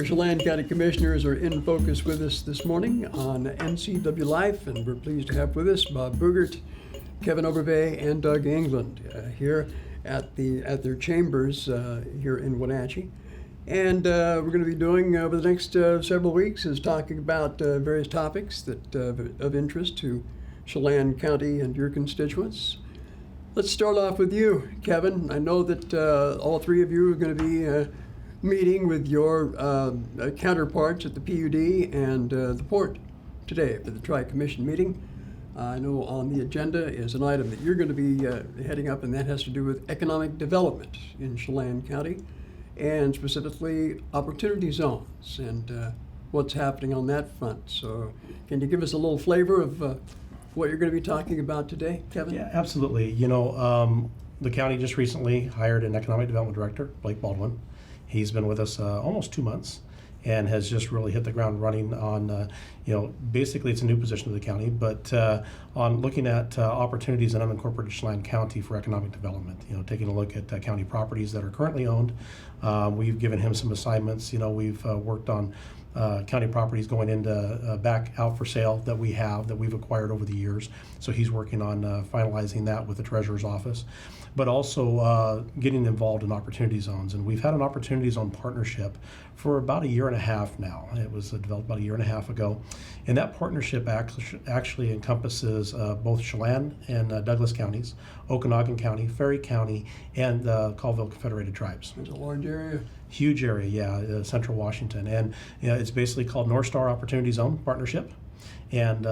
Our Chelan County Commissioners are in focus with us this morning on NCW Life, and we're pleased to have with us Bob Boogert, Kevin Overbay, and Doug England here at their chambers here in Wenatchee. And we're going to be doing over the next several weeks is talking about various topics that of interest to Chelan County and your constituents. Let's start off with you, Kevin. I know that all three of you are going to be meeting with your counterparts at the PUD and the Port today for the Tri-Commission meeting. I know on the agenda is an item that you're going to be heading up, and that has to do with economic development in Chelan County, and specifically opportunity zones and what's happening on that front. So can you give us a little flavor of what you're going to be talking about today, Kevin? Yeah, absolutely. You know, the county just recently hired an economic development director, Blake Baldwin. He's been with us almost 2 months and has just really hit the ground running on, basically it's a new position to the county, but on looking at opportunities in unincorporated Chelan County for economic development, taking a look at county properties that are currently owned. We've given him some assignments. We've worked on county properties going into back out for sale that we've acquired over the years. So he's working on finalizing that with the treasurer's office, but also getting involved in opportunity zones. And we've had an opportunity zone partnership for about 1.5 years now. It was developed about 1.5 years ago. And that partnership actually encompasses both Chelan and Douglas counties, Okanagan County, Ferry County, and Colville Confederated Tribes. It's a large area. Huge area, yeah, central Washington. And it's basically called North Star Opportunity Zone Partnership. And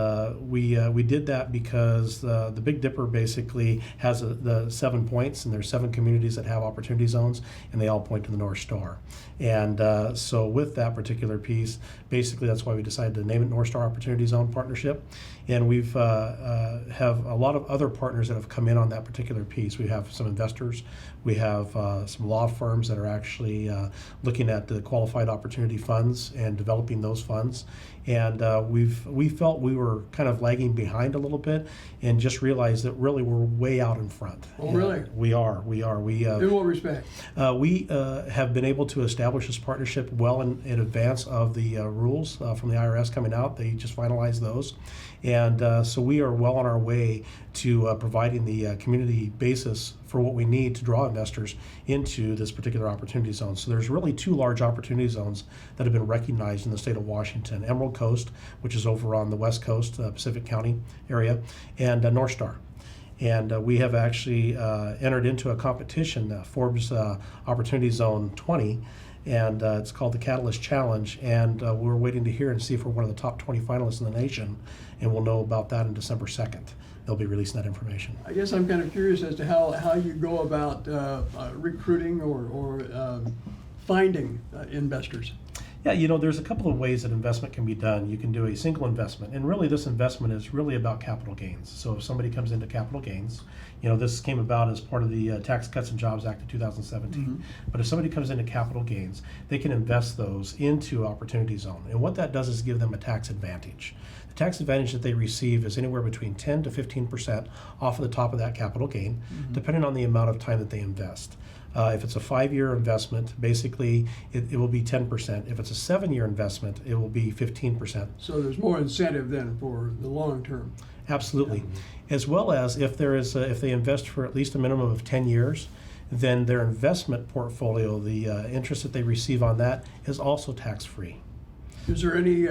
we did that because the Big Dipper basically has the 7 points, and there's 7 communities that have opportunity zones, and they all point to the North Star. And so with that particular piece, basically that's why we decided to name it North Star Opportunity Zone Partnership. And we've have a lot of other partners that have come in on that particular piece. We have some investors. We have some law firms that are actually looking at the qualified opportunity funds and developing those funds. And we felt we were kind of lagging behind a little bit, and just realized that really we're way out in front. Oh, really? We are. In what respect? We have been able to establish this partnership well in advance of the rules from the IRS coming out. They just finalized those. And so we are well on our way to providing the community basis for what we need to draw investors into this particular opportunity zone. So there's really 2 large opportunity zones that have been recognized in the state of Washington: Emerald Coast, which is over on the west coast, Pacific County area, and North Star. And we have actually entered into a competition, Forbes Opportunity Zone 20, and it's called the Catalyst Challenge, and we're waiting to hear and see if we're one of the top 20 finalists in the nation, and we'll know about that on December 2nd. They'll be releasing that information. I guess I'm kind of curious as to how you go about recruiting or finding investors. Yeah, there's a couple of ways that investment can be done. You can do a single investment, and really this investment is really about capital gains. So if somebody comes into capital gains, this came about as part of the Tax Cuts and Jobs Act of 2017. Mm-hmm. But if somebody comes into capital gains, they can invest those into Opportunity Zone. And what that does is give them a tax advantage. The tax advantage that they receive is anywhere between 10 to 15% off of the top of that capital gain, mm-hmm. depending on the amount of time that they invest. If it's a 5-year investment, basically it will be 10%. If it's a 7-year investment, it will be 15%. So there's more incentive then for the long term. Absolutely. Yeah. As well as if they invest for at least a minimum of 10 years, then their investment portfolio, the interest that they receive on that, is also tax-free. Is there any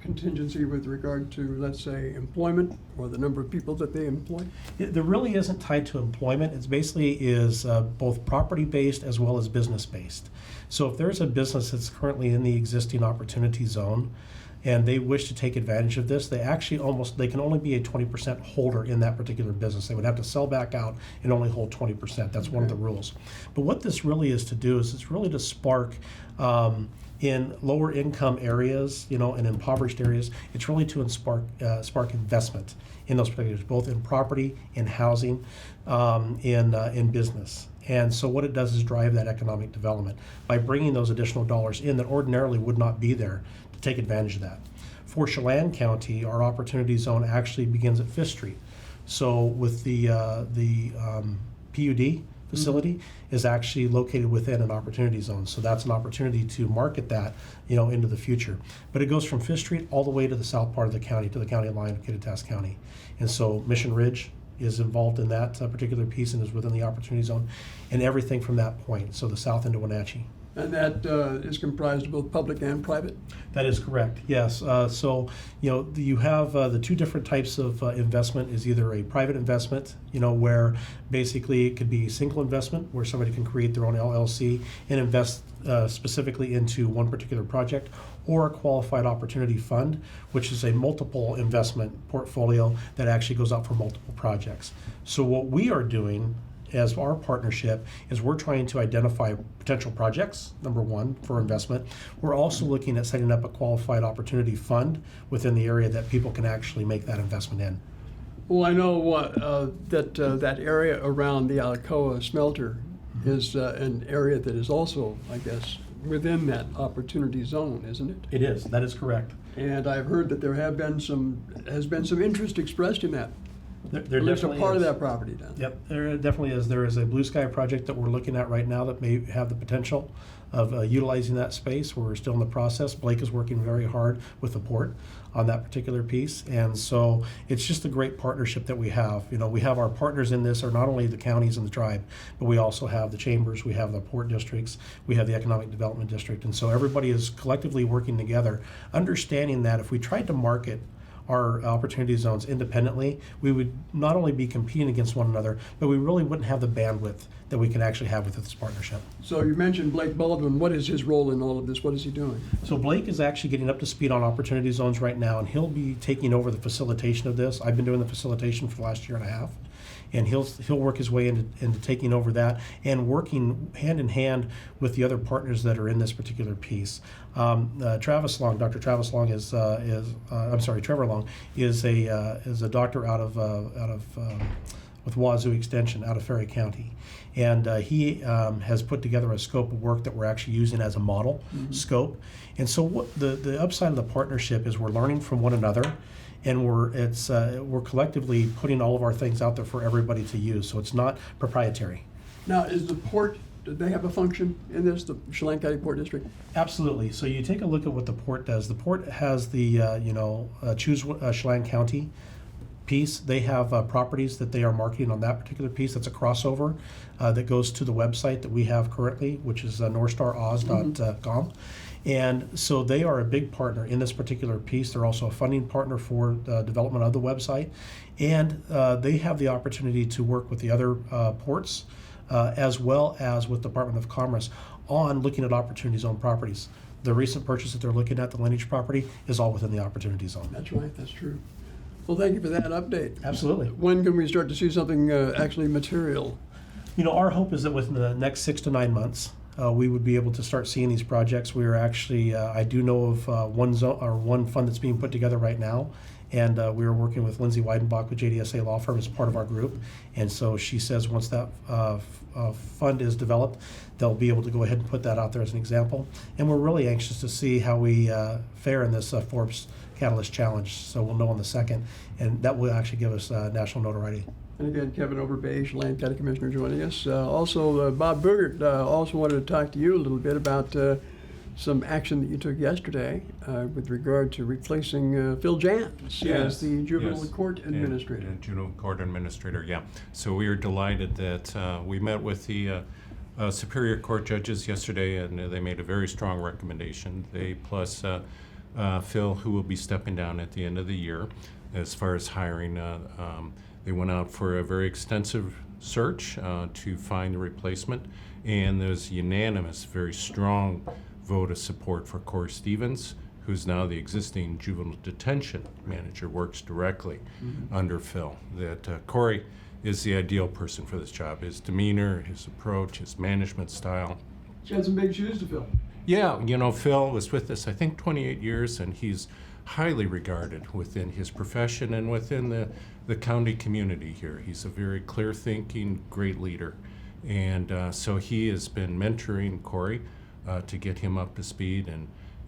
contingency with regard to, let's say, employment or the number of people that they employ? There really isn't tied to employment. It basically is both property-based as well as business-based. So if there's a business that's currently in the existing opportunity zone and they wish to take advantage of this, they can only be a 20% holder in that particular business. They would have to sell back out and only hold 20%. That's one of the rules. But what this really is to do is it's really to spark in lower income areas, and impoverished areas, it's really to spark investment in those particulars, both in property, in housing, in business. And so what it does is drive that economic development by bringing those additional dollars in that ordinarily would not be there to take advantage of that. For Chelan County, our opportunity zone actually begins at 5th Street. So with the PUD, facility is actually located within an opportunity zone. So that's an opportunity to market that, into the future. But it goes from Fifth Street all the way to the south part of the county, to the county line of Kittitas County. And so Mission Ridge is involved in that particular piece and is within the opportunity zone, and everything from that point, so the south end of Wenatchee. And that is comprised of both public and private? That is correct, yes. So, you have the two different types of investment is either a private investment, where basically it could be a single investment where somebody can create their own LLC and invest specifically into one particular project, or a qualified opportunity fund, which is a multiple investment portfolio that actually goes out for multiple projects. So what we are doing as our partnership is we're trying to identify potential projects, number one, for investment. We're also looking at setting up a qualified opportunity fund within the area that people can actually make that investment in. Well, I know that area around the Alcoa smelter is an area that is also, I guess, within that opportunity zone, isn't it? It is, that is correct. And I've heard that there has been some interest expressed in that. There At least a definitely part is. of that property down. Yep, there definitely is. There is a blue sky project that we're looking at right now that may have the potential of utilizing that space. We're still in the process. Blake is working very hard with the port on that particular piece. And so it's just a great partnership that we have. We have our partners in this are not only the counties and the tribe, but we also have the chambers, we have the port districts, we have the economic development district. And so everybody is collectively working together, understanding that if we tried to market our opportunity zones independently, we would not only be competing against one another, but we really wouldn't have the bandwidth that we can actually have with this partnership. So you mentioned Blake Baldwin. What is his role in all of this? What is he doing? So Blake is actually getting up to speed on opportunity zones right now, and he'll be taking over the facilitation of this. I've been doing the facilitation for the last year and a half, and he'll work his way into taking over that and working hand in hand with the other partners that are in this particular piece. Travis Long, Dr. Travis Long Trevor Long is a doctor out of with Wazoo Extension out of Ferry County, and he has put together a scope of work that we're actually using as a model scope. And so what the upside of the partnership is we're learning from one another, and we're collectively putting all of our things out there for everybody to use. So it's not proprietary. Now, is the port, do they have a function in this, the Chelan County Port District? Absolutely. So you take a look at what the port does. The port has the choose Chelan County piece. They have properties that they are marketing on that particular piece. That's a crossover that goes to the website that we have currently, which is northstaroz.com. And so they are a big partner in this particular piece. They're also a funding partner for the development of the website. And they have the opportunity to work with the other ports as well as with the Department of Commerce on looking at opportunity zone properties. The recent purchase that they're looking at, the lineage property, is all within the opportunity zone. That's right, that's true. Well, thank you for that update. Absolutely. When can we start to see something actually material? Our hope is that within the next 6 to 9 months, we would be able to start seeing these projects. We are actually, I do know of one fund that's being put together right now, and we are working with Lindsay Weidenbach with JDSA Law Firm as part of our group. And so she says once that fund is developed, they'll be able to go ahead and put that out there as an example. And we're really anxious to see how we fare in this Forbes Catalyst Challenge. So we'll know on the 2nd, and that will actually give us national notoriety. And again, Kevin Overbay, Chelan County Commissioner, joining us. Also, Bob Boogert also wanted to talk to you a little bit about some action that you took yesterday with regard to replacing Phil Jans as the juvenile court administrator. Juvenile court administrator, yeah. So we are delighted that we met with the Superior Court judges yesterday, and they made a very strong recommendation. They plus Phil, who will be stepping down at the end of the year. As far as hiring, they went out for a very extensive search to find a replacement, and there's unanimous, very strong vote of support for Corey Stevens, who's now the existing juvenile detention manager, works directly under Phil. That Corey is the ideal person for this job. His demeanor, his approach, his management style. He's got some big shoes to fill. Yeah, Phil was with us, I think, 28 years, and he's highly regarded within his profession and within the county community here. He's a very clear-thinking, great leader. And so he has been mentoring Corey to get him up to speed,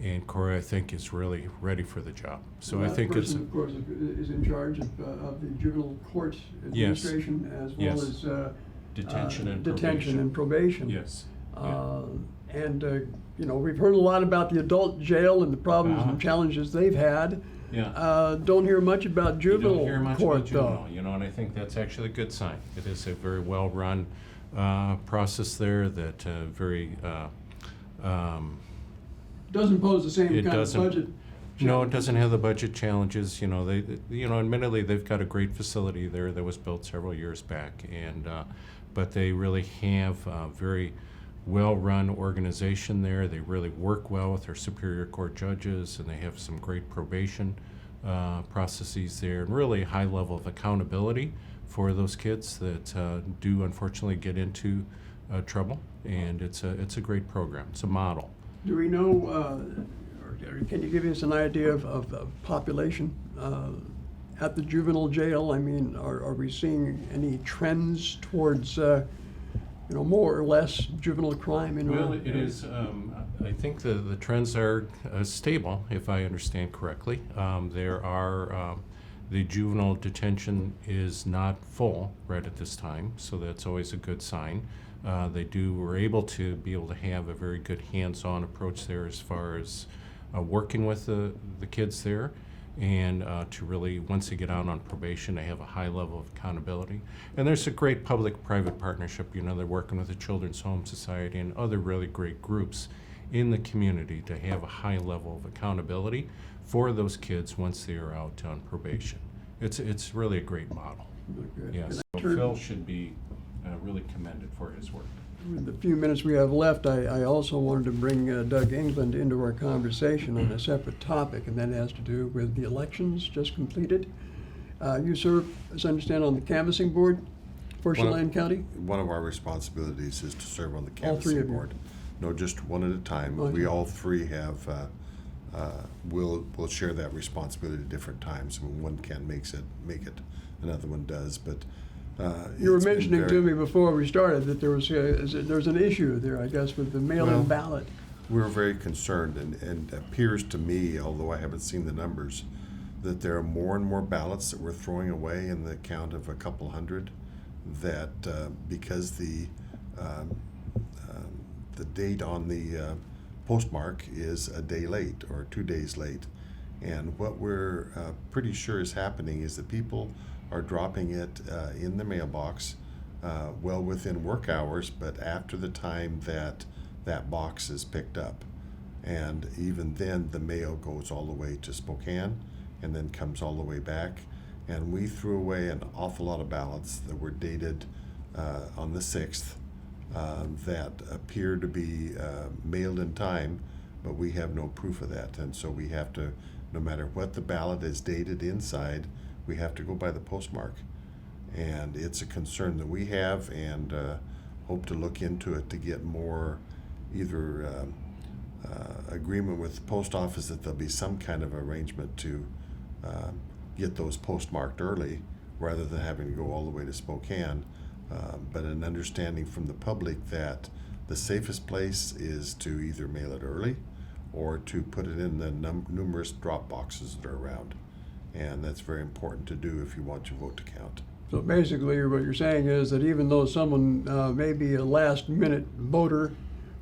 and Corey, I think, is really ready for the job. So I think person, of course, is in charge of the juvenile court administration, as well as Detention and detention and probation. Yes. We've heard a lot about the adult jail and the problems and challenges they've had. Yeah. Don't hear much about You juvenile don't hear much court, about juvenile, and I think that's actually a good sign. It is a very well-run process there that very. Doesn't pose the same It kind doesn't. of budget. No, it doesn't have the budget challenges. Admittedly, they've got a great facility there that was built several years back, but they really have a very well-run organization there. They really work well with their Superior Court judges, and they have some great probation processes there, and really a high level of accountability for those kids that do unfortunately get into trouble. And it's a great program. It's a model. Do we know, or can you give us an idea of population at the juvenile jail? I mean, are we seeing any trends towards, more or less juvenile crime? Well, it is. I think the trends are stable, if I understand correctly. The juvenile detention is not full right at this time, so that's always a good sign. We're able to have a very good hands-on approach there as far as working with the kids there, and to really, once they get out on probation, they have a high level of accountability. And there's a great public-private partnership. They're working with the Children's Home Society and other really great groups in the community to have a high level of accountability for those kids once they are out on probation. It's really a great model. Okay. Yes, so Phil should be really commended for his work. In the few minutes we have left, I also wanted to bring Doug England into our conversation on a separate topic, and that has to do with the elections just completed. You serve, as I understand, on the canvassing board for Chelan County? One of our responsibilities is to serve on the All three canvassing of you. board. No, just one at a time. Okay. We all three have, we'll share that responsibility at different times. When one can't make it, another one does, but You were it's been mentioning very- to me before we started that there's an issue there, I guess, with the mail-in Well, ballot. We're very concerned, and appears to me, although I haven't seen the numbers, that there are more and more ballots that we're throwing away in the count of a couple hundred, that because the date on the postmark is a day late or 2 days late. And what we're pretty sure is happening is that people are dropping it in the mailbox well within work hours, but after the time that that box is picked up. And even then, the mail goes all the way to Spokane and then comes all the way back. And we threw away an awful lot of ballots that were dated on the 6th that appear to be mailed in time, but we have no proof of that. And so we have to, no matter what the ballot is dated inside, we have to go by the postmark. And it's a concern that we have, and hope to look into it to get more either agreement with the post office that there'll be some kind of arrangement to get those postmarked early rather than having to go all the way to Spokane. But an understanding from the public that the safest place is to either mail it early or to put it in the numerous drop boxes that are around. And that's very important to do if you want your vote to count. So basically, what you're saying is that even though someone may be a last-minute voter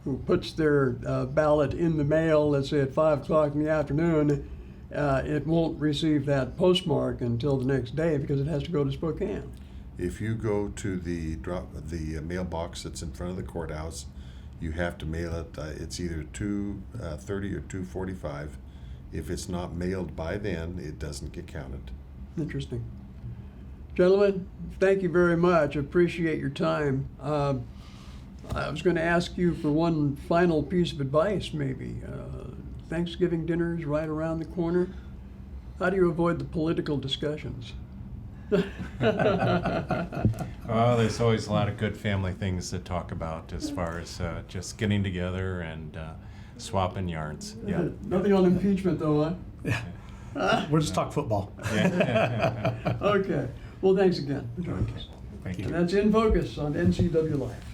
who puts their ballot in the mail, let's say at 5 o'clock in the afternoon, it won't receive that postmark until the next day because it has to go to Spokane. If you go to the mailbox that's in front of the courthouse, you have to mail it. It's either 2:30 or 2:45. If it's not mailed by then, it doesn't get counted. Interesting. Gentlemen, thank you very much. Appreciate your time. I was going to ask you for one final piece of advice, maybe. Thanksgiving dinner is right around the corner. How do you avoid the political discussions? Oh, there's always a lot of good family things to talk about as far as just getting together and swapping yarns. Yeah. Nothing on impeachment, though, huh? We'll just talk football. Yeah. Okay. Well, thanks again for joining us. Thank you. And that's In Focus on NCW Live.